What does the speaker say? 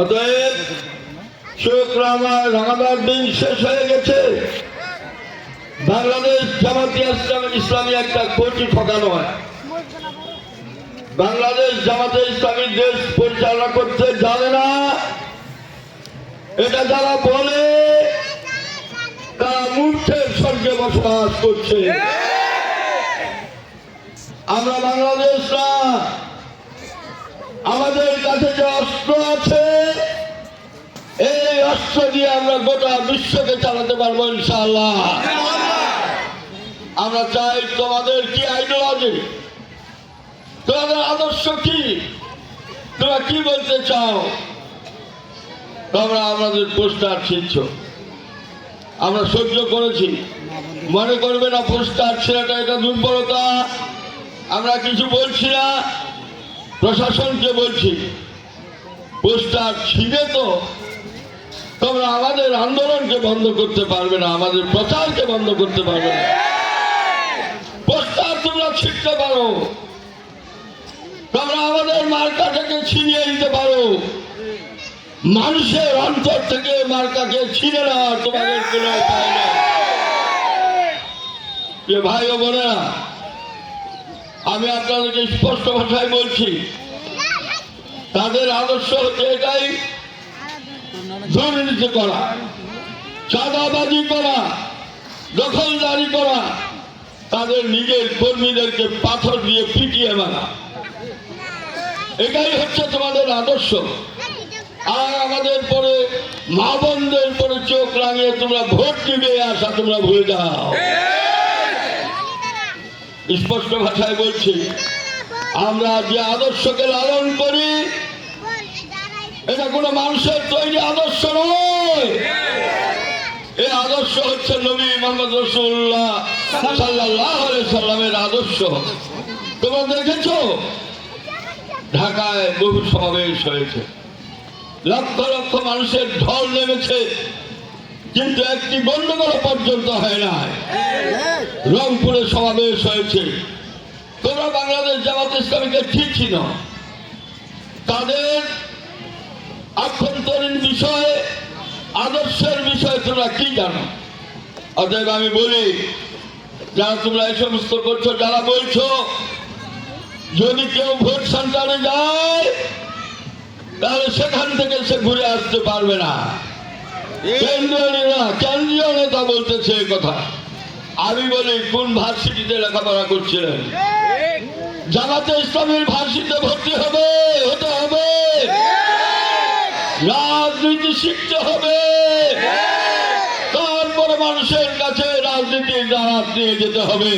অতএব রাঙাবার দিন শেষ হয়ে গেছে। বাংলাদেশ জামাতে ইসলামী একটা কোটি ঠকানো হয়। বাংলাদেশ জামাতে ইসলামী দেশ পরিচালনা করতে জানে না, এটা যারা বলে তারা মূর্খের স্বর্গে বসবাস করছে। আমরা বাংলাদেশ না, আমাদের কাছে যে অস্ত্র আছে এই অস্ত্র দিয়ে আমরা গোটা বিশ্বকে চালাতে পারবো ইনশাআল্লাহ। আমরা চাই তোমাদের কি আইডিওলজি, তোমাদের আদর্শ কি, তোমরা কি বলতে চাও, তোমরা আমাদের পোস্টার ছিঁড়ছ, আমরা সহ্য করেছি। মনে করবে না পোস্টার ছেলেটা এটা দুর্বলতা, আমরা কিছু বলছি না, প্রশাসনকে বলছি পোস্টার ছিঁড়ে তো তোমরা আমাদের আন্দোলনকে বন্ধ করতে পারবে না, আমাদের প্রচারকে বন্ধ করতে পারবে না। পোস্টার তোমরা ছিঁড়তে পারো, তোমরা আমাদের মার্কাটাকে ছিনিয়ে নিতে পারো, মানুষের অন্তর থেকে মার্কাকে ছিঁড়ে নেওয়া তোমাদের কোনো উপায় নেই। ভাই ও বোনেরা, আমি আপনাদেরকে স্পষ্ট ভাষায় বলছি, তাদের আদর্শ হচ্ছে এটাই, দুর্নীতি করা, চাঁদাবাজি করা, দখলদারি করা, তাদের নিজের কর্মীদেরকে পাথর দিয়ে পিটিয়ে মারা, এটাই হচ্ছে তোমাদের আদর্শ। আর আমাদের পরে মা বোনদের পরে চোখ রাঙিয়ে তোমরা ভোট দিবে আশা তোমরা ভুলে যাও। স্পষ্ট ভাষায় বলছি, আমরা যে আদর্শকে লালন করি এটা কোনো মানুষের তৈরি আদর্শ নয়, এই আদর্শ হচ্ছে নবী মুহাম্মদ রাসূলুল্লাহ সাল্লাল্লাহু আলাইহি সাল্লামের আদর্শ। তোমরা দেখেছো ঢাকায় বহু সমাবেশ হয়েছে, লক্ষ লক্ষ মানুষের ঢল নেমেছে, কিন্তু একটি গন্ডগোল পর্যন্ত হয় না। রংপুরে সমাবেশ হয়েছে, তোমরা বাংলাদেশ জামাতে ইসলামীকে ঠিক ছিল, তাদের আভ্যন্তরীণ বিষয়ে আদর্শের বিষয়ে তোমরা কি জানো? অতএব আমি বলি, যারা তোমরা এই সমস্ত করছো, যারা বলছো যদি কেউ ভোট সেন্টারে যায় তাহলে সেখান থেকে সে ঘুরে আসতে পারবে না, কেন্দ্রীয় নেতা বলতেছে এই কথা। আমি বলি, কোন ভার্সিটিতে লেখাপড়া করছিলেন? জামাতে ইসলামের ভার্সিটিতে ভর্তি হতে হবে, রাজনীতি শিখতে হবে, তারপরে মানুষের কাছে রাজনীতির দ্বারা নিয়ে যেতে হবে।